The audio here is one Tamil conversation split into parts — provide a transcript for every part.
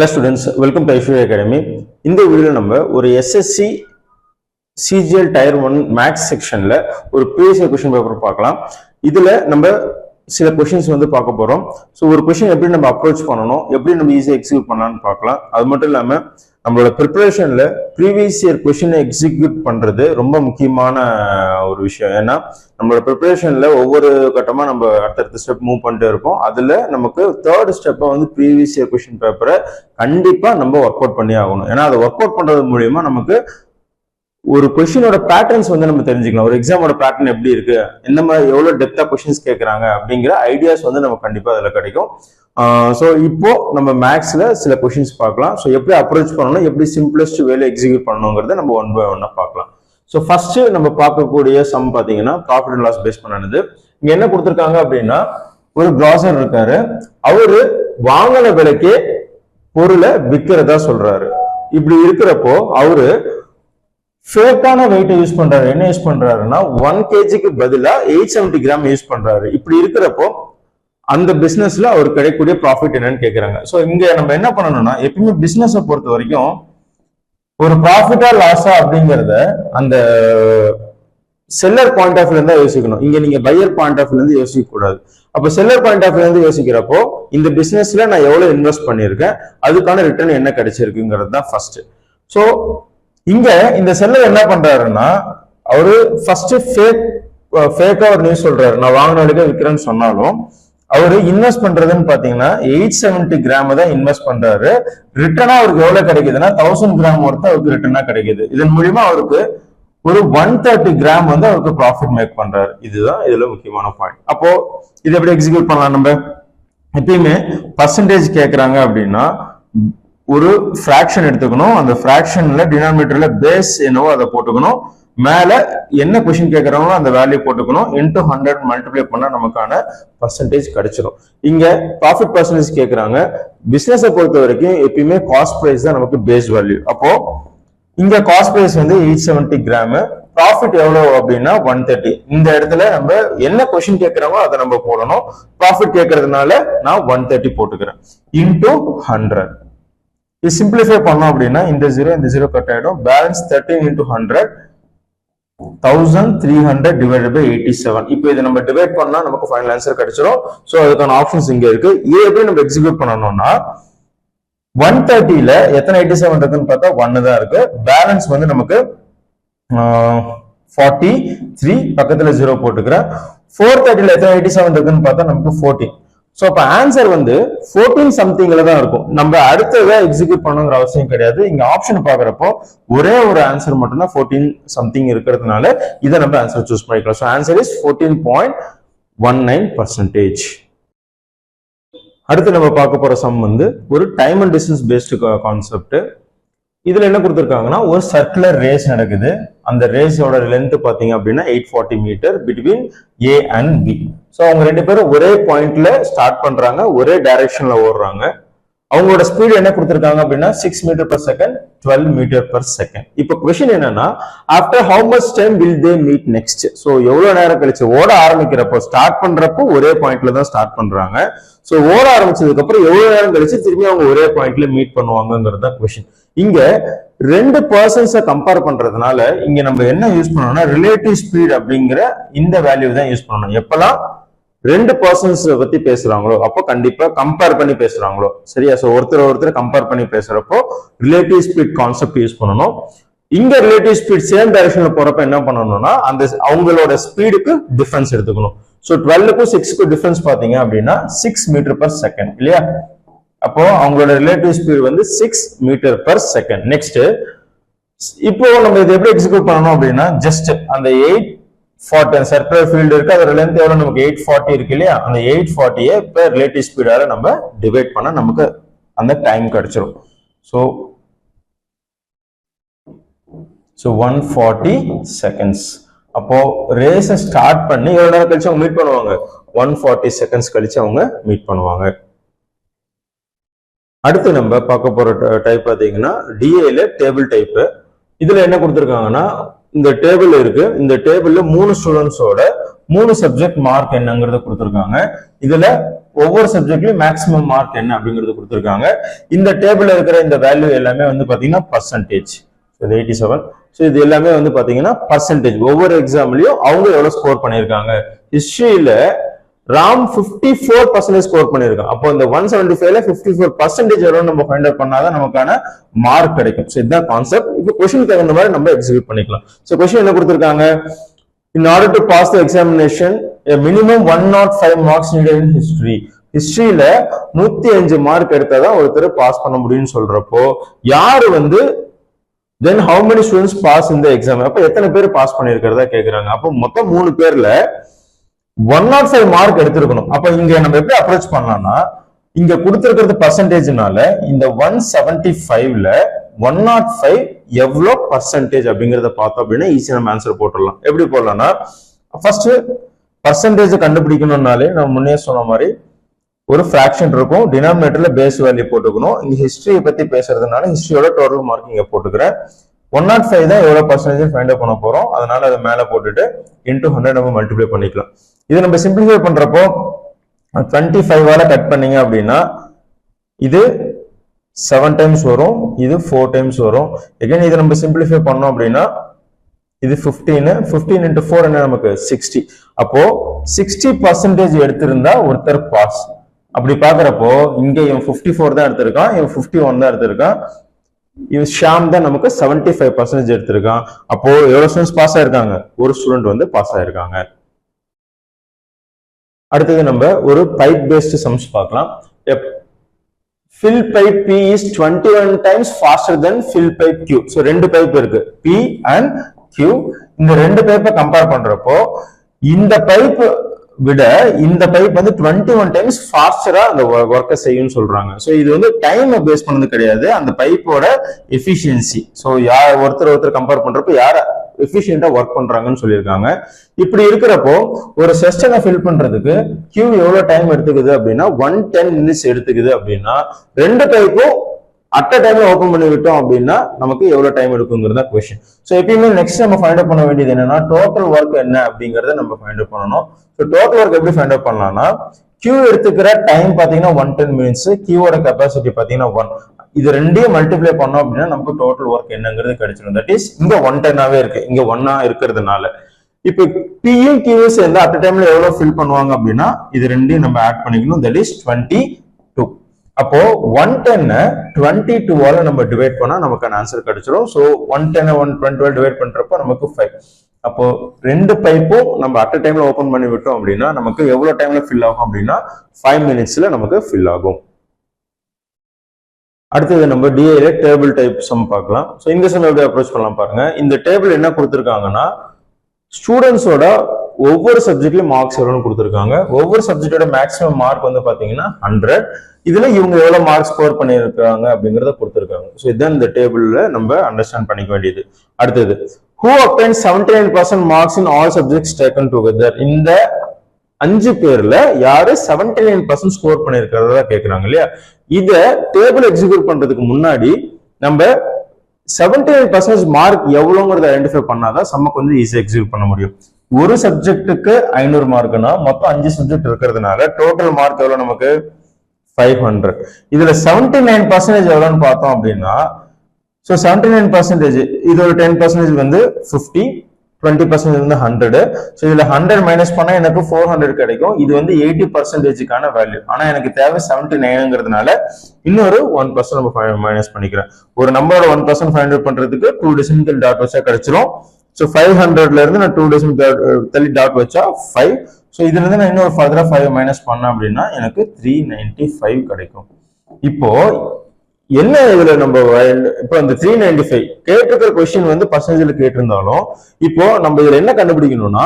Hello students, welcome to Aishwarya Academy. இந்த வீடியோல நம்ம ஒரு SSC CGL Tier 1 Maths செக்ஷன்ல ஒரு previous question paper பார்க்கலாம். இதுல நம்ம சில questions வந்து பார்க்க போறோம். சோ ஒரு question எப்படி நம்ம அப்ரோச் பண்ணனும், எப்படி நம்ம ஈஸியா எக்ஸிக்யூட் பண்ணலாம்னு பார்க்கலாம். அது மட்டும் இல்லாம நம்மளோட ப்ரிப்பரேஷன்ல ப்ரீவியஸ் இயர் கொஸ்டினை எக்ஸிக்யூட் பண்றது ரொம்ப முக்கியமான ஒரு விஷயம். ஏன்னா நம்மளோட ப்ரிப்பரேஷன்ல ஒவ்வொரு கட்டமா நம்ம அடுத்தடுத்த ஸ்டெப் மூவ் பண்ணிட்டே இருப்போம். அதுல நமக்கு தேர்ட் ஸ்டெப்பை வந்து ப்ரீவியஸ் இயர் கொஸ்டின் பேப்பரை கண்டிப்பா நம்ம ஒர்க் அவுட் பண்ணி ஆகணும். ஏன்னா அதை ஒர்க் அவுட் பண்றது மூலியமா நமக்கு ஒரு கொஸ்டினோட பேட்டர்ன்ஸ் வந்து நம்ம தெரிஞ்சுக்கலாம். ஒரு எக்ஸாமோட பேட்டர்ன் எப்படி இருக்கு, எந்த மாதிரி எவ்வளவு டெப்தா கொஸ்டின்ஸ் கேட்கறாங்க அப்படிங்கிற ஐடியாஸ் வந்து நமக்கு கண்டிப்பா அதுல கிடைக்கும். ஸோ இப்போ நம்ம மேக்ஸ்ல சில கொஸ்டின்ஸ் பார்க்கலாம். ஸோ எப்படி அப்ரோச் பண்ணணும், எப்படி சிம்பிளஸ்ட் வேலை எக்ஸிக்யூட் பண்ணணுங்கிறத நம்ம ஒன் பை ஒன்னா பார்க்கலாம். ஸோ ஃபர்ஸ்ட் நம்ம பார்க்கக்கூடிய சம் பாத்தீங்கன்னா ப்ராஃபிட் அண்ட் லாஸ் பேஸ் பண்ணது. இங்க என்ன கொடுத்துருக்காங்க அப்படின்னா, ஒரு கிராசர் இருக்காரு, அவரு வாங்கின விலைக்கே பொருளை விற்கிறதா சொல்றாரு. இப்படி இருக்கிறப்போ அவரு ஃபேக்கான வெயிட்டை யூஸ் பண்றாரு. என்ன யூஸ் பண்றாருன்னா 1 kgக்கு பதிலா 870 கிராம் யூஸ் பண்றாரு. இப்படி இருக்கிறப்போ அந்த பிசினஸ்ல அவருக்கு கிடைக்கக்கூடிய ப்ராஃபிட் என்னன்னு கேக்குறாங்க. சோ இங்க நம்ம என்ன பண்ணணும்னா, எப்பயுமே பிசினஸ் பொறுத்த வரைக்கும் ஒரு ப்ராஃபிட்டா லாஸா அப்படிங்கறத அந்த செல்லர் பாயிண்ட் ஆஃப் வியூல இருந்தா யோசிக்கணும். இங்க நீங்க பையர் பாயிண்ட் ஆஃப் வியூல இருந்து யோசிக்க கூடாது. அப்ப செல்லர் பாயிண்ட் ஆஃப் வியூல இருந்து யோசிக்கிறப்போ இந்த பிசினஸ்ல நான் எவ்வளவு இன்வெஸ்ட் பண்ணிருக்கேன், அதுக்கான ரிட்டர்ன் என்ன கிடைச்சிருக்குங்கிறது தான் ஃபர்ஸ்ட். சோ இங்க இந்த செல்லர் என்ன பண்றாருன்னா, அவரு ஃபர்ஸ்ட் ஃபேக்கா ஒரு நியூஸ் சொல்றாரு, நான் வாங்கின வரைக்கும் விற்கிறேன்னு சொன்னாலும் அவரு இன்வெஸ்ட் பண்றதுன்னு பாத்தீங்கன்னா 870 கிராம் தான் இன்வெஸ்ட் பண்றாரு. ரிட்டர்னா அவருக்கு எவ்வளவு கிடைக்குதுன்னா 1000 கிராம் ஒர்த்து அவருக்கு ரிட்டர்னா கிடைக்குது. இதன் மூலியமா அவருக்கு ஒரு 130 கிராம் வந்து அவருக்கு ப்ராஃபிட் மேக் பண்றாரு. இதுதான் இதுல முக்கியமான பாயிண்ட். அப்போ இது எப்படி எக்ஸிக்யூட் பண்ணலாம்? நம்ம எப்பயுமே பர்சன்டேஜ் கேட்கறாங்க அப்படின்னா ஒரு ஃபிராக்ஷன் எடுத்துக்கணும். அந்த ஃபிராக்ஷன்ல டினாமினேட்டர்ல பேஸ் என்னவோ அதை போட்டுக்கணும். மேல என்ன கொஸ்டின் கேட்கறாங்களோ அந்த வேல்யூ போட்டுக்கணும். இன்டூ 100 மல்டிப்ளை பண்ணா நமக்கான பர்சன்டேஜ் கிடைச்சிடும். இங்க ப்ராஃபிட் பர்சன்டேஜ் கேட்கறாங்க. பிசினஸ் பொறுத்த வரைக்கும் எப்பயுமே காஸ்ட் பிரைஸ் தான் நமக்கு பேஸ் வேல்யூ. அப்போ இங்க காஸ்ட் பிரைஸ் வந்து 870 கிராம், ப்ராஃபிட் எவ்வளவு அப்படின்னா 130. இந்த இடத்துல நம்ம என்ன கொஸ்டின் கேட்கறாங்களோ அதை நம்ம போடணும். ப்ராஃபிட் கேட்கறதுனால நான் 130 போட்டுக்கிறேன். இன்டூ 100. இது சிம்பிளிஃபை பண்ணோம் அப்படின்னா இந்த 0 கட் ஆயிடும். Balance 13 into 100 1300 divided by 87. இப்போ இதை நம்ம டிவைட் பண்ணா நமக்கு ஃபைனல் ஆன்சர் கிடைச்சிடும். சோ அதுக்கான ஆப்ஷன்ஸ் இங்க இருக்கு. இது எப்படி நம்ம எக்ஸிக்யூட் பண்ணணும்னா 130ல எத்தனை 87 இருக்குன்னு பார்த்தா 1 தான் இருக்கு. பேலன்ஸ் வந்து நமக்கு 43, பக்கத்துல 0 போட்டுக்கிறேன். 430ல எத்தனை 87 இருக்குன்னு பார்த்தா நமக்கு 14. சோ அப்ப ஆன்சர் வந்து 14 சம்திங்ல தான் இருக்கும். நம்ம அடுத்ததை எக்ஸிக்யூட் பண்ணணுங்கிற அவசியம் கிடையாது. இங்க ஆப்ஷன் பாக்குறப்போ ஒரே ஒரு ஆன்சர் மட்டும் தான் 14 சம்திங் இருக்கிறதுனால இதை நம்ம ஆன்சர் சூஸ் பண்ணிக்கலாம். So answer is 14.19%. அடுத்து நம்ம பார்க்க போற சம் வந்து ஒரு time and distance based concept. இதுல என்ன கொடுத்திருக்காங்கன்னா, ஒரு சர்க்குலர் ரேஸ் நடக்குது. அந்த ரேஸோட லென்த் பாத்தீங்க அப்படின்னா 840 meter between A and B. So அவங்க ரெண்டு பேரும் ஒரே பாயிண்ட்ல ஸ்டார்ட் பண்றாங்க, ஒரே டைரக்ஷன்ல ஓடுறாங்க. அவங்களோட ஸ்பீட் என்ன கொடுத்திருக்காங்க அப்படின்னா 6 meter per second, 12 meter per second. இப்போ கொஸ்டின் என்னன்னா, after how much time will they meet next. So எவ்வளவு நேரம் கழிச்சு ஓட ஆரம்பிக்கிறப்போ, ஸ்டார்ட் பண்றப்போ ஒரே பாயிண்ட்ல தான் ஸ்டார்ட் பண்றாங்க. சோ ஓட ஆரம்பிச்சதுக்கு அப்புறம் எவ்வளவு நேரம் கழிச்சு திரும்பி அவங்க ஒரே பாயிண்ட்ல மீட் பண்ணுவாங்கிறது தான் கொஸ்டின். இங்க ரெண்டு பர்சன்ஸை கம்பேர் பண்றதுனால இங்க நம்ம என்ன யூஸ் பண்ணணும்னா, ரிலேட்டிவ் ஸ்பீட் அப்படிங்கிற இந்த வேல்யூ தான் யூஸ் பண்ணணும். எப்பெல்லாம் ரெண்டு பர்சன்ஸ் பத்தி பேசுறாங்களோ அப்போ கண்டிப்பா கம்பேர் பண்ணி பேசுறாங்களோ, சரியா? சோ ஒருத்தர் கம்பேர் பண்ணி பேசுறப்போ ரிலேட்டிவ் ஸ்பீட் கான்செப்ட் யூஸ் பண்ணணும். இங்க ரிலேட்டிவ் ஸ்பீட் சேம் டைரக்ஷன்ல போறப்ப என்ன பண்ணணும்னா, அந்த அவங்களோட ஸ்பீடுக்கு டிஃபரன்ஸ் எடுத்துக்கணும். சோ 12க்கும் 6க்கும் டிஃபரன்ஸ் பாத்தீங்க அப்படின்னா 6 மீட்டர் per second இல்லையா? அப்போ அவங்களோட ரிலேட்டிவ் ஸ்பீட் வந்து 6 மீட்டர் per second. நெக்ஸ்ட் இப்போ நம்ம இதை எப்படி எக்ஸிக்யூட் பண்ணணும் அப்படின்னா, ஜஸ்ட் அந்த 840 சர்க்குலர் ஃபீல்டு இருக்கு, அதோட லென்த் எவ்வளவு நமக்கு 840 இருக்கு இல்லையா? அந்த 840 இப்ப ரிலேட்டிவ் ஸ்பீடால நம்ம டிவைட் பண்ணா நமக்கு அந்த டைம் கிடைச்சிரும். So 140 seconds. அப்போ ரேஸ ஸ்டார்ட் பண்ணி எவ்வளவு நேரம் கழிச்சு அவங்க மீட் பண்ணுவாங்க? 140 செகண்ட்ஸ் கழிச்சு அவங்க மீட் பண்ணுவாங்க. அடுத்து நம்ம பார்க்க போற டைப் பாத்தீங்கன்னா டிஏல டேபிள் டைப். இதுல என்ன கொடுத்திருக்காங்கன்னா, இந்த டேபிள் இருக்கு. இந்த டேபிள்ல 3 ஸ்டூடெண்ட்ஸோட 3 சப்ஜெக்ட் மார்க் என்னங்கிறத கொடுத்திருக்காங்க. இதுல ஒவ்வொரு சப்ஜெக்ட்லயும் மேக்ஸிமம் மார்க் என்ன அப்படிங்கிறது கொடுத்துருக்காங்க. இந்த டேபிள்ல இருக்கிற இந்த வேல்யூ எல்லாமே வந்து பாத்தீங்கன்னா பர்சன்டேஜ். 87. ஸோ இது எல்லாமே வந்து பாத்தீங்கன்னா பர்சன்டேஜ். ஒவ்வொரு எக்ஸாம்லயும் அவங்க எவ்வளவு ஸ்கோர் பண்ணிருக்காங்க. ஹிஸ்டரியில ராம் 54% ஸ்கோர் பண்ணிருக்கான். அப்போ இந்த 175ல 54% எவ்வளவு நம்ம ஃபைண்ட் அவுட் பண்ணாதான் நமக்கான மார்க் கிடைக்கும். ஸோ இதுதான் கான்செப்ட். இப்போ கொஸ்டின் தகுந்த மாதிரி நம்ம எக்ஸிக்யூட் பண்ணிக்கலாம். ஸோ கொஸ்டின் என்ன கொடுத்துருக்காங்க? In order to pass the examination, a minimum 105 marks needed in history. ஹிஸ்டரியில 105 மார்க் எடுத்தாதான் ஒருத்தர் பாஸ் பண்ண முடியும்னு சொல்றப்போ யாரு வந்து then how many students pass in the exam? அப்ப எத்தனை பேர் பாஸ் பண்ணிருக்கிறதா கேக்குறாங்க. அப்போ மொத்தம் 3 பேர்ல 105 மார்க் எடுத்திருக்கணும். அப்ப இங்க நம்ம எப்படி அப்ரோச் பண்ணலாம்னா, இங்க கொடுத்திருக்கிறது பர்சன்டேஜ்னால இந்த 175ல 105 எவ்வளவு பர்சன்டேஜ் அப்படிங்கறத பார்த்தோம் அப்படின்னா ஈஸியா நம்ம ஆன்சர் போட்டுடலாம். எப்படி போடலாம்னா, ஃபர்ஸ்ட் பர்சன்டேஜ் கண்டுபிடிக்கணும்னாலே நம்ம முன்னே சொன்ன மாதிரி ஒரு ஃபிராக்ஷன் இருக்கும், டினாமினேட்டர்ல பேஸ் வேல்யூ போட்டுக்கணும். இங்க ஹிஸ்டரியை பத்தி பேசுறதுனால ஹிஸ்டரியோட டோட்டல் மார்க் இங்க போட்டுக்கிறேன். 105 தான் எவ்வளவு பர்சன்டேஜ் ஃபைண்ட் அவுட் பண்ண போறோம். அதனால அதை மேல போட்டுட்டு இன்டூ 100 நம்ம மல்டிப்ளை பண்ணிக்கலாம். இது நம்ம சிம்பிளிஃபை பண்றப்போ 25ஆல கட் பண்ணீங்க அப்படின்னா இது 7 டைம்ஸ் வரும், இது 4 டைம்ஸ் வரும். எகைன் இதை நம்ம சிம்பிளிஃபை பண்ணோம் அப்படின்னா இது 15 into 4 என்ன நமக்கு 60. அப்போ 60% எடுத்திருந்தா ஒருத்தர் பாஸ். அப்படி பாக்குறப்போ இங்க இவன் 54 தான் எடுத்திருக்கான், இவன் 51 தான் எடுத்திருக்கான், இவன் ஷாம் தான் நமக்கு 75% எடுத்திருக்கான். அப்போ எவ்வளவு ஸ்டூடெண்ட்ஸ் பாஸ் ஆயிருக்காங்க? ஒரு ஸ்டூடெண்ட் வந்து பாஸ் ஆயிருக்காங்க. அடுத்தது நம்ம ஒரு பைப் பேஸ்ட் சம்ஸ் பார்க்கலாம். fill pipe P is 21 times faster than fill pipe Q. So ரெண்டு பைப் இருக்கு, P and Q. இந்த ரெண்டு பைப்பை கம்பேர் பண்றப்போ இந்த பைப் விட இந்த பைப் வந்து 21 டைம்ஸ் ஃபாஸ்டரா அந்த ஒர்க்கை செய்யும்னு சொல்றாங்க. ஸோ இது வந்து டைம் பேஸ் பண்ணது கிடையாது, அந்த பைப்போட எஃபிஷியன்சி. ஸோ ஒருத்தர் கம்பேர் பண்றப்போ யார எஃபிஷியன்டா ஒர்க் பண்றாங்கன்னு சொல்லியிருக்காங்க. இப்படி இருக்கிறப்போ ஒரு செஸ்டனை ஃபில் பண்றதுக்கு கியூ எவ்வளவு டைம் எடுத்துக்குது அப்படின்னா 110 minutes எடுத்துக்குது. அப்படின்னா ரெண்டு பைப்பும் அட் அ டைம்ல ஓபன் பண்ணி விட்டோம் அப்படின்னா நமக்கு எவ்வளவு டைம் எடுக்குங்கிறதா கொஸ்டின். ஸோ எப்பயுமே நெக்ஸ்ட் நம்ம ஃபைண்ட் அவுட் பண்ண வேண்டியது என்னன்னா டோட்டல் ஒர்க் என்ன அப்படிங்கறத நம்ம ஃபைண்ட் அவுட் பண்ணணும். ஸோ டோட்டல் ஒர்க் எப்படி ஃபைண்ட் அவுட் பண்ணலாம்னா, கியூ எடுத்துக்கிற டைம் பாத்தீங்கன்னா 110 minutes, கியூவோட கெப்பாசிட்டி பாத்தீங்கன்னா 1. இது ரெண்டையும் மல்டிப்ளை பண்ணோம் அப்படின்னா நமக்கு டோட்டல் ஒர்க் என்னங்கிறது கிடைச்சிடும். தட் இஸ் இங்க 110ஆவே இருக்கு, இங்க 1 இருக்கிறதுனால. இப்போ பியும் கியூவும் சேர்ந்து அட் டைம்ல எவ்வளவு ஃபில் பண்ணுவாங்க அப்படின்னா இது ரெண்டையும் நம்ம ஆட் பண்ணிக்கணும். That is 22. அப்போ 110 22ஆல நம்ம டிவைட் பண்ணா நமக்கான ஆன்சர் கிடைச்சிடும். ஸோ 110 120 டிவைட் பண்றப்போ நமக்கு 5. அப்போ ரெண்டு பைப்பும் நம்ம அட் டைம்ல ஓபன் பண்ணி விட்டோம் அப்படின்னா நமக்கு எவ்வளவு டைம்ல ஃபில் ஆகும் அப்படின்னா 5 minutesல நமக்கு ஃபில் ஆகும். அடுத்தது நம்ம டிஐல டேபிள் டைப் சம் பார்க்கலாம். ஸோ இந்த சம் எப்படி அப்ரோச் பண்ணலாம் பாருங்க. இந்த டேபிள் என்ன கொடுத்துருக்காங்கன்னா ஸ்டூடெண்ட்ஸோட ஒவ்வொரு சப்ஜெக்ட்லயும் மார்க்ஸ் எவ்வளவு கொடுத்துருக்காங்க. ஒவ்வொரு சப்ஜெக்டோட மேக்ஸிமம் மார்க் வந்து பாத்தீங்கன்னா 100. இதுல இவங்க எவ்வளவு மார்க் ஸ்கோர் பண்ணிருக்காங்க அப்படிங்கறத கொடுத்துருக்காங்க. ஸோ இதுதான் இந்த டேபிள்ல நம்ம அண்டர்ஸ்டாண்ட் பண்ணிக்க வேண்டியது. அடுத்தது who obtained 79% marks in all subjects taken together. இந்த 5 பேர்ல யாரு 79% ஸ்கோர் பண்ணிருக்கிறதா கேக்குறாங்க இல்லையா. இத டேபிள் எக்ஸிக்யூட் பண்றதுக்கு முன்னாடி நம்ம 79% மார்க் எவ்வளவுங்கிறத ஐடென்டிஃபை பண்ணாதான் சம்ம கொஞ்சம் ஈஸியா எக்ஸிக்யூட் பண்ண முடியும். ஒரு சப்ஜெக்டுக்கு 500 மார்க்னா மொத்தம் 5 சப்ஜெக்ட் இருக்கிறதுனால டோட்டல் மார்க் எவ்வளவு நமக்கு 500. இதுல 79% எவ்வளவுன்னு பார்த்தோம் அப்படின்னா, ஸோ 79% இதோட 10% வந்து 50, 20% வந்து 100. ஸோ இதுல 100 மைனஸ் பண்ணா எனக்கு 400 கிடைக்கும். இது வந்து 80%க்கான வேல்யூ. ஆனா எனக்கு தேவை 79ங்கிறதுனால இன்னொரு 1% நம்ம மைனஸ் பண்ணிக்கிறேன். ஒரு நம்பரோட 1% ஃபைண்ட் அவுட் பண்றதுக்கு 2 டெசிமல் டாட் வச்சா கிடைச்சிரும். ஸோ 500ல இருந்து நான் 2 டெசிமல் தள்ளி டாட் வச்சா 5. ஸோ இதுல இருந்து நான் இன்னொரு ஃபர்தரா 5 மைனஸ் பண்ணேன் அப்படின்னா எனக்கு 395 கிடைக்கும். இப்போ என்ன இதுல நம்ம இப்போ இந்த 395 கேட்டிருக்கிற கொஸ்டின் வந்து பர்சன்டேஜ்ல கேட்டிருந்தாலும் இப்போ நம்ம இதுல என்ன கண்டுபிடிக்கணும்னா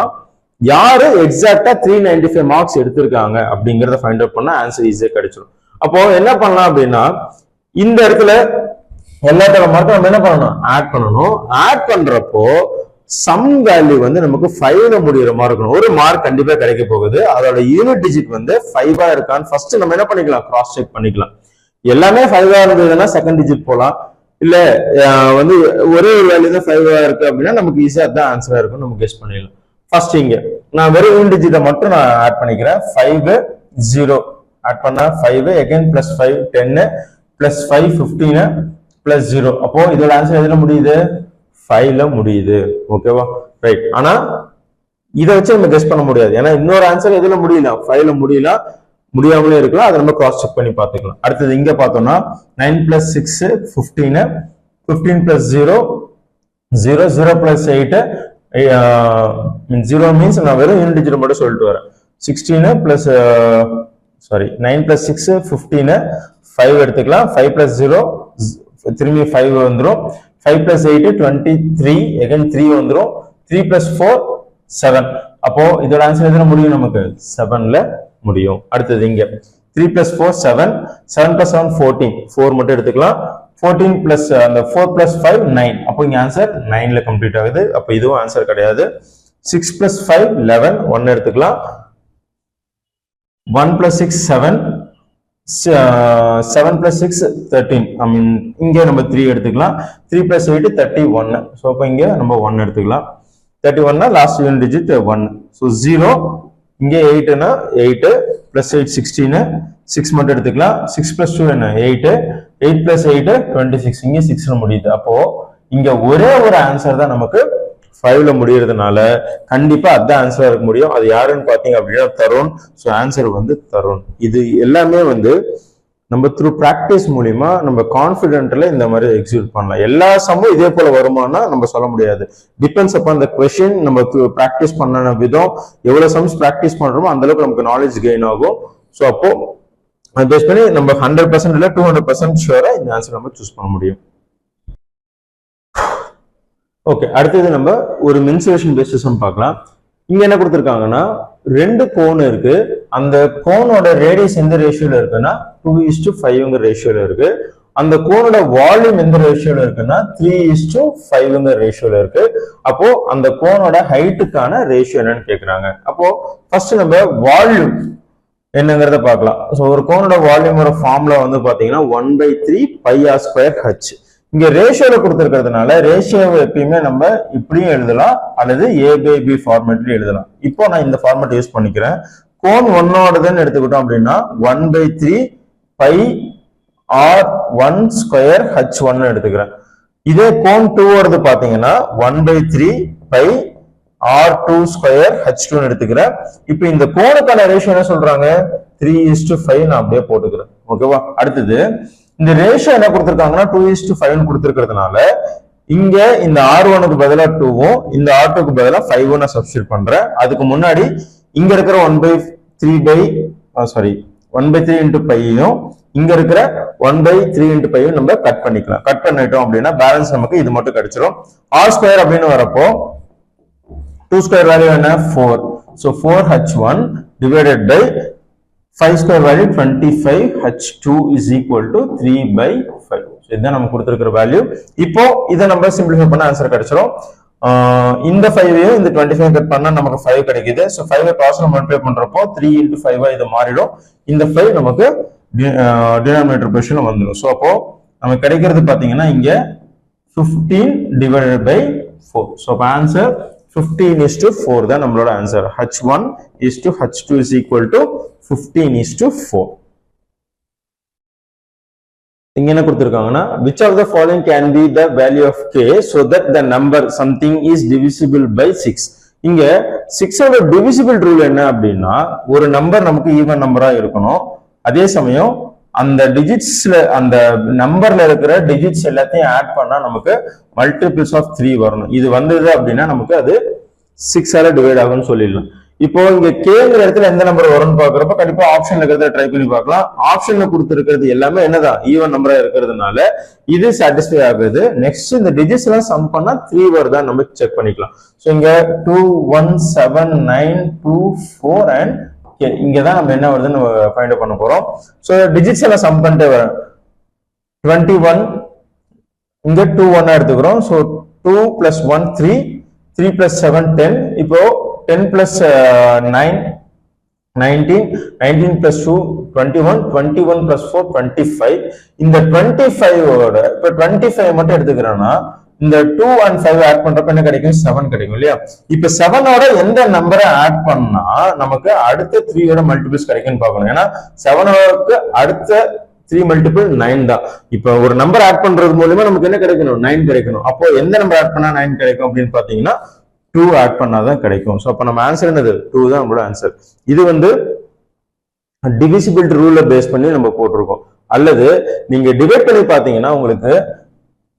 யாரு எக்ஸாக்டா 395 மார்க்ஸ் எடுத்திருக்காங்க அப்படிங்கறத ஃபைண்ட் அவுட் பண்ணா ஆன்சர் ஈஸியா கிடைச்சிடும். அப்போ என்ன பண்ணலாம் அப்படின்னா இந்த இடத்துல எல்லாத்தோட மார்க்கும் நம்ம என்ன பண்ணணும், ஆட் பண்ணணும். ஆட் பண்றப்போ சம் வேல்யூ வந்து நமக்கு 5ல முடிகிற மாதிரி இருக்கணும். ஒரு மார்க் கண்டிப்பா கிடைக்க போகுது. அதோட யூனிட் டிஜிட் வந்து 5ஆ இருக்கான்னு ஃபர்ஸ்ட் நம்ம என்ன பண்ணிக்கலாம், கிராஸ் செக் பண்ணிக்கலாம். எல்லாமே 5ஆ இருந்ததுன்னா செகண்ட் டிஜிட் போலாம். இல்ல வந்து ஒரே ஒரு வேல்யூ தான் 5ஆ இருக்கு அப்படின்னா நமக்கு ஈஸியா தான் ஆன்சரா இருக்கும், நம்ம கெஸ் பண்ணிடலாம். ஃபர்ஸ்ட் இங்க நான் வெறும் யூனிட் டிஜிட்டை மட்டும் நான் ஆட் பண்ணிக்கிறேன். 5 0 ஆட் பண்ணா 5 again plus 5 10 plus 5 15 plus 0. அப்போ இதோட ஆன்சர் எதுல முடியுது? 5ல முடியுது. ஓகேவா? ரைட். ஆனா இதை வச்சு நம்ம கெஸ் பண்ண முடியாது. ஏன்னா இன்னொரு ஆன்சர் எதுல முடியல? 5ல முடியல, முடியாமலே இருக்கலாம். அதை நம்ம கிராஸ் செக் பண்ணி பார்த்துக்கலாம். அடுத்தது இங்க பார்த்தோம்னா 9 plus 6 15 15 plus 0 0 0 plus 8 0 means நான் வெறும் யூனிட் டிஜிட் மட்டும் சொல்லிட்டு வரேன். 16 plus 9 plus 6 15 5 எடுத்துக்கலாம். 5 plus 0 திரும்பி 5 வந்துரும். 5 plus 8 23 again 3 வந்துரும். 3 plus 4 7. அப்போ இதோட ஆன்சர் எதுல முடியும்? நமக்கு 7ல முடியும். அடுத்தது இங்க 3 plus 4 7 7 plus 7 14 4 மட்டும் எடுத்துக்கலாம். 14 plus அந்த 4 plus 5 9. அப்போ இங்க ஆன்சர் 9ல கம்ப்ளீட் ஆகுது. அப்போ இதுவும் ஆன்சர் கிடையாது. 6 plus 5 11 1 எடுத்துக்கலாம். 1 plus 6 7 7 plus 6 13. I mean இங்க நம்ம 3 எடுத்துக்கலாம். 3 plus 8 31. ஸோ அப்போ இங்க நம்ம 1 எடுத்துக்கலாம். 31 லாஸ்ட் யூனிட் டிஜிட் 1. ஸோ 0 இங்க 8னா 8 plus 8 16 6 மட்டும் எடுத்துக்கலாம். 6 plus 2 என்ன? 8 8 plus 8 26. இங்க 6ல முடியுது. அப்போ இங்க ஒரே ஒரு ஆன்சர் தான் நமக்கு 5ல முடியறதுனால கண்டிப்பா அதான் ஆன்சரா இருக்க முடியும். அது யாருன்னு பாத்தீங்க அப்படின்னா தருண். ஸோ ஆன்சர் வந்து தருண். இது எல்லாமே வந்து நம்ம த்ரூ பிராக்டிஸ் மூலியமா நம்ம கான்பிடென்ட்ல இந்த மாதிரி எக்ஸிக்யூட் பண்ணலாம். எல்லா சம்மும் இதே போல வருமானா நம்ம சொல்ல முடியாது. டிபெண்ட்ஸ் அப்பான் த கொஸ்டின், நம்ம பிராக்டிஸ் பண்ண விதம், எவ்வளவு சம்ஸ் பிராக்டிஸ் பண்றோமோ அந்த அளவுக்கு நமக்கு நாலேஜ் கெயின் ஆகும். ஸோ அப்போ பேஸ் பண்ணி நம்ம 100% இல்ல 200% ஷூரா இந்த ஆன்சர் நம்ம சூஸ் பண்ண முடியும். ஓகே, அடுத்தது நம்ம ஒரு மென்சுரேஷன் பேசிஸ் பார்க்கலாம். இங்க என்ன கொடுத்துருக்காங்கன்னா 2 கோன் இருக்கு. அந்த கோனோட ரேடியஸ் எந்த ரேஷியோல இருக்குன்னா 2:5 ரேஷியோல இருக்கு. அந்த கோனோட வால்யூம் எந்த ரேஷியோல இருக்குன்னா 3:5 ரேஷியோல இருக்கு. அப்போ அந்த கோனோட ஹைட்டுக்கான ரேஷியோ என்னன்னு கேக்குறாங்க. அப்போ ஃபர்ஸ்ட் நம்ம வால்யூம் என்னங்கிறத பார்க்கலாம். ஸோ ஒரு கோனோட வால்யூமோட ஃபார்முலா வந்து பாத்தீங்கன்னா 1/3 πr²h. இங்க ரேஷியோல கொடுத்துருக்கிறதுனால ரேஷியோவை எப்பயுமே நம்ம இப்படியும் எழுதலாம் அல்லது a/b ஃபார்மேட்லயும் எழுதலாம். இப்போ நான் இந்த ஃபார்மேட் யூஸ் பண்ணிக்கிறேன். கோன் 1ஓடதுன்னு எடுத்துக்கிட்டோம் அப்படின்னா 1/3 πr1²h1 எடுத்துக்கிறேன். இதே கோன் 2ஓடது பாத்தீங்கன்னா 1/3 πr2²h2 எடுத்துக்கிறேன். இப்போ இந்த கோனுக்கான ரேஷியோ என்ன சொல்றாங்க? 3:5 நான் அப்படியே போட்டுக்கிறேன். ஓகேவா? அடுத்தது இந்த ரேஷியோ என்ன கொடுத்திருக்காங்கன்னா 2:5 கொடுத்திருக்கிறதுனால இங்க இந்த R1க்கு பதிலா 2வும் இந்த R2க்கு பதிலா 5வும் நான் சப்ஸ்டிட்யூட் பண்றேன். அதுக்கு முன்னாடி இங்க இருக்கிற 1/3 into πயும் இங்க இருக்கிற 1/3 into πயும் நம்ம கட் பண்ணிக்கலாம். கட் பண்ணிட்டோம் அப்படின்னா பேலன்ஸ் நமக்கு இது மட்டும் கிடைச்சிரும். R² அப்படின்னு வரப்போ 2² வேல்யூ என்ன? 4. So 4h1 divided by 5² value 25h2 is equal to 3/5. So இதுதான் நம்ம கொடுத்திருக்கிற வேல்யூ. இப்போ இதை நம்ம சிம்பிளிஃபை பண்ண ஆன்சர் கிடைச்சிரும். இந்த 5ஐயும் இந்த 25 கட் பண்ணா நமக்கு 5 கிடைக்குது. ஸோ 5 கிராஸ்ல மல்டிப்ளை பண்றப்போ 3 into 5 இது மாறிடும். இந்த 5 நமக்கு டினாமினேட்டர் பொசிஷன்ல வந்துடும். ஸோ அப்போ நமக்கு கிடைக்கிறது பாத்தீங்கன்னா இங்க 15 divided by 4. ஸோ அப்போ ஆன்சர் 15:4 தான் நம்மளோட answer. h1 is to h2 is equal to 15:4. இங்க என்ன கொடுத்திருக்காங்கன்னா which of the following can be the value of k so that the number something is divisible by 6. இங்க 6ஓட divisible rule என்ன அப்படின்னா ஒரு நம்பர் நமக்கு ஈவன் நம்பரா இருக்கணும். அதே சமயம் அந்த டிஜிட்ஸ்ல அந்த நம்பர்ல இருக்கிற டிஜிட்ஸ் எல்லாத்தையும் ஆட் பண்ணா நமக்கு மல்டிபிள்ஸ் ஆஃப் 3 வரணும். இது வந்தது அப்படின்னா நமக்கு அது 6ஆல டிவைட் ஆகும்னு சொல்லிடலாம். இப்போ இங்க கேங்கிற இடத்துல எந்த நம்பர் வரும்னு பாக்குறப்ப கண்டிப்பா ஆப்ஷன்ல இருக்கிறத ட்ரை பண்ணி பார்க்கலாம். ஆப்ஷன்ல கொடுத்திருக்கிறது எல்லாமே என்னதான் ஈவன் நம்பரா இருக்கிறதுனால இது சாட்டிஸ்ஃபை ஆகுது. நெக்ஸ்ட் இந்த டிஜிட்ஸ் எல்லாம் சம் பண்ணா 3 வருதா நம்ம செக் பண்ணிக்கலாம். ஸோ இங்க 2 1 7 9 2 4 அண்ட் இங்கதான் நம்ம என்ன வருதுன்னு ஃபைண்ட் அவுட் பண்ண போறோம். ஸோ டிஜிட்ஸ் எல்லாம் சம் பண்ணிட்டே வரேன். 21 இங்க 2 1 எடுத்துக்கிறோம். So 2 plus 1 3 3 plus 7 10. இப்போ 10 plus 9 19 19 plus 2 21 21 plus 4 25. இந்த 25ஓட இப்போ 25 மட்டும் எடுத்துக்கிறேன்னா இந்த 2 and 5 ஆட் பண்றப்ப என்ன கிடைக்கும் 7 கிடைக்கும் இல்லையா. இப்ப 7ஓட எந்த நம்பரை ஆட் பண்ணா நமக்கு அடுத்த 3யோட மல்டிபிள்ஸ் கிடைக்கும்னு பார்க்கணும். ஏன்னா 7க்கு அடுத்த 3 மல்டிபிள் 9 தான். இப்ப ஒரு நம்பர் ஆட் பண்றது மூலமா நமக்கு என்ன கிடைக்கணும் 9 கிடைக்கணும். அப்போ எந்த நம்பர் ஆட் பண்ணா 9 கிடைக்கும் அப்படின்னு பாத்தீங்கன்னா 2 ஆட் பண்ணாதான் கிடைக்கும். சோ அப்ப நம்ம ஆன்சர் என்னது 2 தான் நம்மளோட ஆன்சர். இது வந்து டிவிசிபிலிட்டி ரூலை பேஸ் பண்ணி நம்ம போட்டிருக்கோம். அல்லது நீங்க டிவைட் பண்ணி பாத்தீங்கன்னா உங்களுக்கு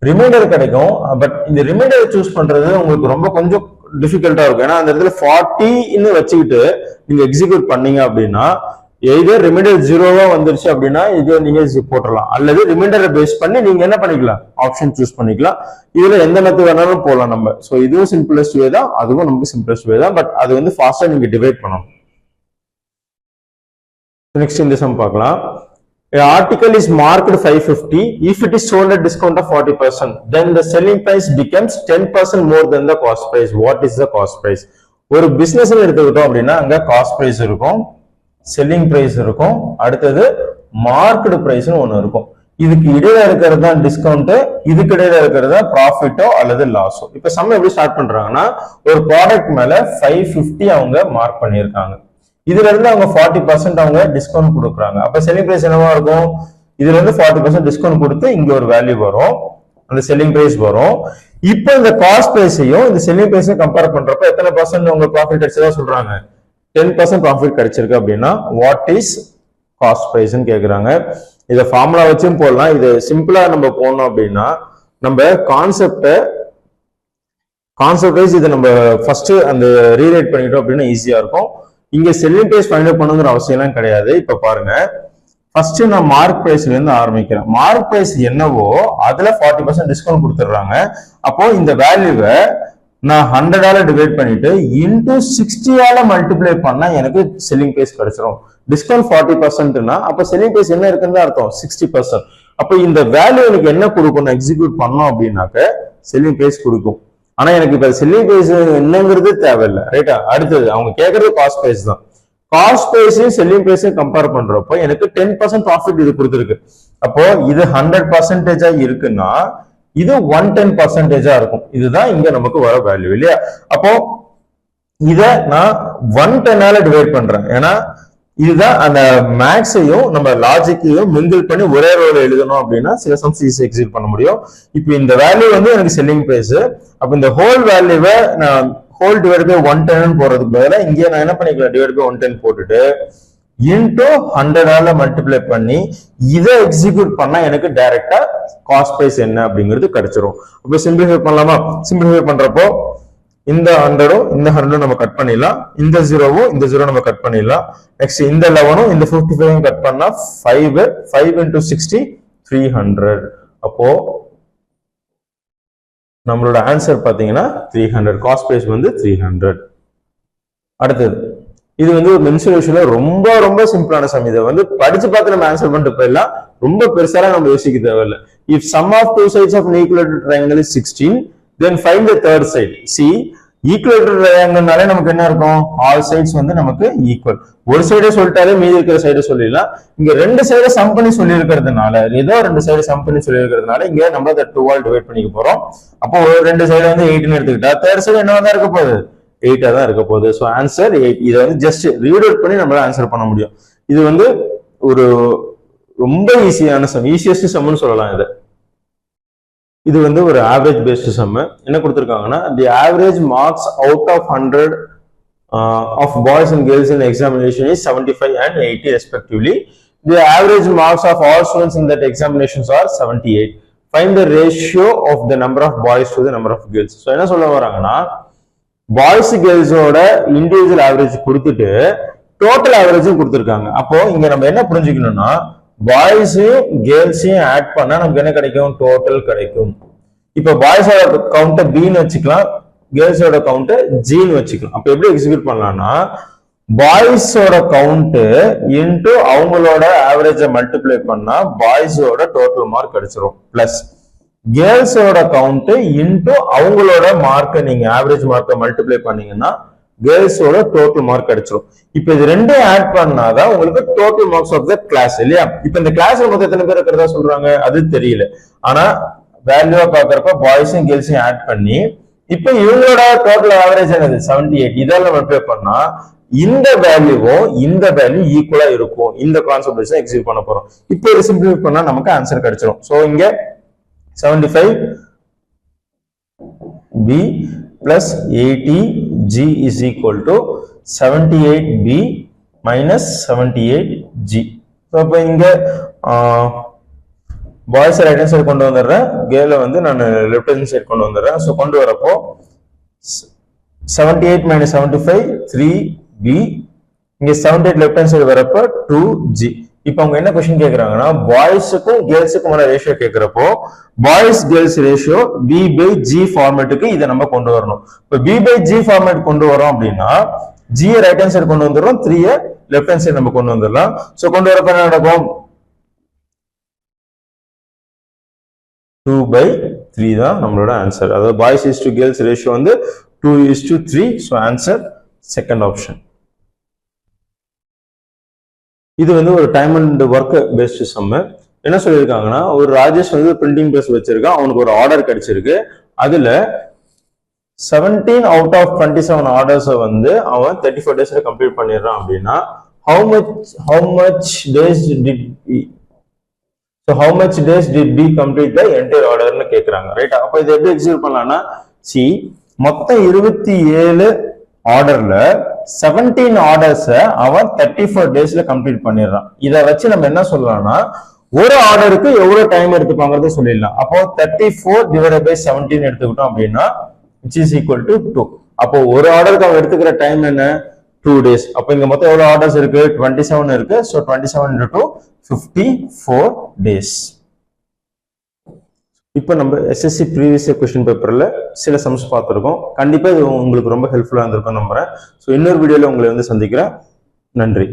ரிமைண்டர் கிடைக்கும். பட் இந்த ரிமைண்டரை சூஸ் பண்றது உங்களுக்கு ரொம்ப கொஞ்சம் டிஃபிகல்ட்டா இருக்கும். ஏன்னா அந்த இடத்துல 40ன்னு வச்சுக்கிட்டு நீங்க எக்ஸிக்யூட் பண்ணீங்க அப்படின்னா எய்தர் ரிமைண்டர் 0வா வந்துருச்சு அப்படின்னா இது நீங்க போட்டுடலாம். அல்லது ரிமைண்டரை பேஸ் பண்ணி நீங்க என்ன பண்ணிக்கலாம் ஆப்ஷன் சூஸ் பண்ணிக்கலாம். இதுல எந்த மெத்தட் வேணாலும் போகலாம் நம்ம. ஸோ இதுவும் சிம்பிளஸ்ட் வே தான், அதுவும் நமக்கு சிம்பிளஸ்ட் வே தான். பட் அது வந்து ஃபாஸ்டா நீங்க டிவைட் பண்ணணும். நெக்ஸ்ட் இந்த சம் பார்க்கலாம். An article is marked 550. If it is sold at discount of 40%, then the selling price becomes 10% more than the cost price. What is the cost price? ஒரு பிசினஸ் எடுத்துக்கிட்டோம் அப்படின்னா அங்க காஸ்ட் பிரைஸ் இருக்கும், செல்லிங் பிரைஸ் இருக்கும், அடுத்தது மார்க்கெட் பிரைஸ்னு ஒண்ணு இருக்கும். இதுக்கு இடையில இருக்கிறது தான் டிஸ்கவுண்ட், இதுக்கு இடையில இருக்கிறது ப்ராஃபிட்டோ அல்லது லாஸோ. இப்ப சம் எப்படி ஸ்டார்ட் பண்றாங்கன்னா ஒரு ப்ராடக்ட் மேல 550 அவங்க மார்க் பண்ணியிருக்காங்க. இதுல இருந்து அவங்க 40% அவங்க டிஸ்கவுண்ட் கொடுக்குறாங்க. அப்ப செல்லிங் பிரைஸ் என்னவா இருக்கும், இதுல இருந்து 40% டிஸ்கவுண்ட் கொடுத்து இங்க ஒரு வேல்யூ வரும், அந்த செல்லிங் பிரைஸ் வரும். இப்போ இந்த காஸ்ட் பிரைஸையும் இந்த செல்லிங் பிரைஸையும் கம்பேர் பண்றப்ப எத்தனை பர்சன்ட் உங்க ப்ராஃபிட் கிடைச்சதா சொல்றாங்க, 10% ப்ராஃபிட் கிடைச்சிருக்கு அப்படின்னா வாட் இஸ் காஸ்ட் பிரைஸ்ன்னு கேக்குறாங்க. இதை ஃபார்முலா வச்சும் போடலாம். இது சிம்பிளா நம்ம போனோம் அப்படின்னா நம்ம கான்செப்ட் வைஸ் இதை நம்ம ஃபர்ஸ்ட் அந்த ரீரைட் பண்ணிட்டோம் அப்படின்னா ஈஸியா இருக்கும். இங்க செல்லிங் பிரைஸ் ஃபைண்ட் அவுட் பண்ணுங்கிற அவசியம் எல்லாம் கிடையாது. இப்ப பாருங்க, ஃபர்ஸ்ட் நான் மார்க் பிரைஸ்ல இருந்து ஆரம்பிக்கிறேன். மார்க் பிரைஸ் என்னவோ அதுல 40% டிஸ்கவுண்ட் கொடுத்துடுறாங்க. அப்போ இந்த வேல்யூவை நான் 100ஆல டிவைட் பண்ணிட்டு இன்டூ 60ஆல மல்டிப்ளை பண்ணா எனக்கு செல்லிங் பிரைஸ் கிடைச்சிடும். டிஸ்கவுண்ட் 40%னா அப்ப செல்லிங் பிரைஸ் என்ன இருக்குன்னு அர்த்தம் 60%. அப்ப இந்த வேல்யூ எனக்கு என்ன கொடுக்கணும் எக்ஸிக்யூட் பண்ணோம் அப்படின்னாக்க செல்லிங் பிரைஸ் கொடுக்கும். ஆனா எனக்கு இப்ப செல்லிங் பிரைஸ் என்னங்கிறது தேவையில்லை, ரைட்டா. அடுத்தது அவங்க கேட்கறது காஸ்ட் பிரைஸ் தான். காஸ்ட் பிரைஸையும் செல்லிங் பிரைஸையும் கம்பேர் பண்றப்போ எனக்கு 10% ப்ராஃபிட் இது கொடுத்துருக்கு. அப்போ இது 100% இருக்குன்னா இது 110% இருக்கும். இதுதான் இங்க நமக்கு வர வேல்யூ இல்லையா. அப்போ இத நான் 110ஆல டிவைட் பண்றேன். ஏன்னா இதுதான் அந்த மேக்ஸையும் நம்ம லாஜிக்கையும் மிங்கிள் பண்ணி ஒரே ரோல எழுதணும் அப்படின்னா சில சம்ஸ் ஈஸியா எக்ஸிக்யூட் பண்ண முடியும். இப்போ இந்த வேல்யூ வந்து எனக்கு செல்லிங் பிரைஸ். அப்ப இந்த ஹோல் வேல்யூவை நான் ஹோல் டிவைட் பை 110 போறதுக்கு பதிலா இங்கே நான் என்ன பண்ணிக்கலாம் டிவைட் பை 110 போட்டுட்டு இன்டூ 100ஆல மல்டிப்ளை பண்ணி இதை எக்ஸிக்யூட் பண்ணா எனக்கு டைரக்டா காஸ்ட் பிரைஸ் என்ன அப்படிங்கிறது கிடைச்சிரும். அப்ப சிம்பிளிஃபை பண்ணலாமா? சிம்பிளிஃபை பண்றப்போ இந்த 100ம் இந்த 100ம் நம்ம கட் பண்ணிடலாம், இந்த 0வும் இந்த 0 நம்ம கட் பண்ணிடலாம். நெக்ஸ்ட் இந்த 11ம் இந்த 55ம் கட் பண்ணா 5 into 60 300. அப்போ நம்மளோட ஆன்சர் பாத்தீங்கன்னா 300. காஸ்ட் பிரைஸ் வந்து 300. அடுத்தது இது வந்து ஒரு மென்சுரேஷன்ல ரொம்ப ரொம்ப சிம்பிளான சம். இதை வந்து படிச்சு பார்த்து நம்ம ஆன்சர் பண்ணிட்டு போயிடலாம். ரொம்ப பெருசால நம்ம யோசிக்க தேவையில்லை. If sum of two sides of an equilateral triangle is 16, then find the third side. See, equilateral ட்ரையாங்கிள்னாலே நமக்கு என்ன இருக்கும், ஆல் சைட்ஸ் வந்து நமக்கு ஈக்குவல். ஒரு சைடே சொல்லிட்டாலே மீதி இருக்கிற சைடை சொல்லிடலாம். இங்க ரெண்டு சைடை சம் பண்ணி சொல்லி இருக்கிறதுனால ஏதோ ரெண்டு சைடை சம் பண்ணி சொல்லி இருக்கிறதுனால இங்க நம்ம அதை 2ஆல் டிவைட் பண்ணிக்க போறோம். அப்போ ரெண்டு சைடு வந்து 8ன்னு எடுத்துக்கிட்டா தேர்ட் சைடு என்னவா தான் இருக்க போகுது, 8ஆ தான் இருக்க போகுது. So answer 8. இதை வந்து ஜஸ்ட் ரீட் அவுட் பண்ணி நம்மளால ஆன்சர் பண்ண முடியும். இது வந்து ஒரு ரொம்ப ஈஸியான சம், ஈஸியஸ்ட் சம்னு சொல்லலாம் இதை. இது வந்து ஒரு ஆவரேஜ் பேஸ்ட் சம். என்ன கொடுத்துருக்காங்கன்னா the average marks out of 100 of boys and girls in examination is 75 and 80 respectively. The average marks of all students in that examinations are 78. Find the ratio of the number of boys to the number of girls. So என்ன சொல்ல வராங்கன்னா பாய்ஸ் கேர்ள்ஸோட இண்டிவிஜுவல் ஆவரேஜ் கொடுத்துட்டு டோட்டல் ஆவரேஜும் கொடுத்துருக்காங்க. அப்போ இங்க நம்ம என்ன புரிஞ்சுக்கணும்னா பாய்ஸையும் கேர்ள்ஸையும் ஆட் பண்ணா நமக்கு என்ன கிடைக்கும், டோட்டல் கிடைக்கும். இப்ப பாய்ஸோட கவுண்ட பின்னு வச்சுக்கலாம், கேர்ள்ஸோட கவுண்ட் ஜின்னு வச்சுக்கலாம். அப்ப எப்படி எக்ஸிக்யூட் பண்ணலாம்னா பாய்ஸோட கவுண்ட் இன்டு அவங்களோட ஆவரேஜை மல்டிப்ளை பண்ணா பாய்ஸோட டோட்டல் மார்க் கிடைச்சிரும். பிளஸ் கேர்ள்ஸோட கவுண்ட் இன்டு அவங்களோட மார்க்கை நீங்க ஆவரேஜ் மார்க்கை மல்டிப்ளை பண்ணீங்கன்னா கேர்ள்ஸோட டோட்டல் மார்க் கிடைச்சிரும். இப்ப இது ரெண்டும் ஆட் பண்ணாதான் உங்களுக்கு total marks of the class இல்லையா. இப்ப இந்த கிளாஸ்ல மொத்தம் எத்தனை பேர் இருக்கிறதா சொல்றாங்க அது தெரியல. ஆனா வேல்யூவா பாக்குறப்ப பாய்ஸும் கேர்ள்ஸையும் ஆட் பண்ணி இப்ப இவங்களோட டோட்டல் ஆவரேஜ் என்னது 78. இதெல்லாம் நம்ம அப்ளை பண்ணா இந்த வேல்யூவும் இந்த வேல்யூ ஈக்குவலா இருக்கும். இந்த கான்செப்ட் வச்சு எக்ஸிக்யூட் பண்ண போறோம். இப்போ இது சிம்பிளிஃபை பண்ணா நமக்கு ஆன்சர் கிடைச்சிடும். சோ இங்க 75b plus 80g is equal to 78b minus 78g. So இப்போ இங்க பாய்ஸ் ரைட் ஹேண்ட் சைடு கொண்டு வந்துடுறேன், கேர்ள வந்து நான் லெஃப்ட் ஹேண்ட் சைடு கொண்டு வந்துடுறேன். ஸோ கொண்டு வரப்போ 78 minus 75 3b, இங்க 78 லெஃப்ட் ஹேண்ட் சைடு வரப்போ 2g. இப்போ அவங்க என்ன क्वेश्चन கேக்குறாங்கன்னா பாய்ஸுக்கும் கேர்ள்ஸுக்குமான ரேஷியோ கேக்குறப்போ பாய்ஸ் கேர்ள்ஸ் ரேஷியோ b/g ஃபார்மேட்டுக்கு இதை நம்ம கொண்டு வரணும். இப்போ b/g ஃபார்மேட் கொண்டு வரோம் அப்படின்னா g ரைட் ஹேண்ட் சைடு கொண்டு வந்துடுறோம், 3 லெஃப்ட் ஹேண்ட் சைடு நம்ம கொண்டு வந்துடலாம். சோ கொண்டு வரப்ப என்ன நடக்கும் 2/3 தான் நம்மளோட ஆன்சர். அதாவது boys is to girls ratio வந்து 2:3. So answer second option. இது வந்து ஒரு time and work based sum. என்ன சொல்லியிருக்காங்கன்னா ஒரு ராஜேஷ் வந்து பிரிண்டிங் பிரஸ் வச்சிருக்கான், அவனுக்கு ஒரு ஆர்டர் கிடைச்சிருக்கு. அதுல 17 out of 27 ஆர்டர்ஸ் வந்து அவன் 34 டேஸ்ல கம்ப்ளீட் பண்ணிடுறான் அப்படின்னா how much days did he complete the entire order னு கேக்குறாங்க. ரைட், அப்ப இதை எப்படி எக்ஸிக்யூட் பண்ணலாம்னா மொத்தம் 27 ஆர்டர்ல 17 ஆர்டர்ஸ் அவன் 34 டேஸ்ல கம்ப்ளீட் பண்ணிடுறான். இதை வச்சு நம்ம என்ன சொல்லலாம்னா ஒரு ஆர்டருக்கு எவ்வளவு டைம் எடுத்துப்பாங்கிறத சொல்லிடலாம். அப்போ 34 divided by 17 எடுத்துக்கிட்டோம் அப்படின்னா which is equal to 2. அப்போ ஒரு ஆர்டருக்கு அவன் எடுத்துக்கிற டைம் என்ன 2 days. அப்போ இங்க மொத்தம் எவ்வளவு ஆர்டர்ஸ் இருக்கு 27 இருக்கு. So 27 into 2 54 days. இப்போ நம்ம SSC ப்ரீவியஸ் இயர் क्वेश्चन பேப்பர்ல சில சம்ஸ் பார்த்திருக்கோம். கண்டிப்பா இது உங்களுக்கு ரொம்ப ஹெல்ப்ஃபுல்லா இருந்திருக்கும் நம்புறேன். சோ இன்னொரு வீடியோல உங்களை வந்து சந்திக்கிறேன். நன்றி.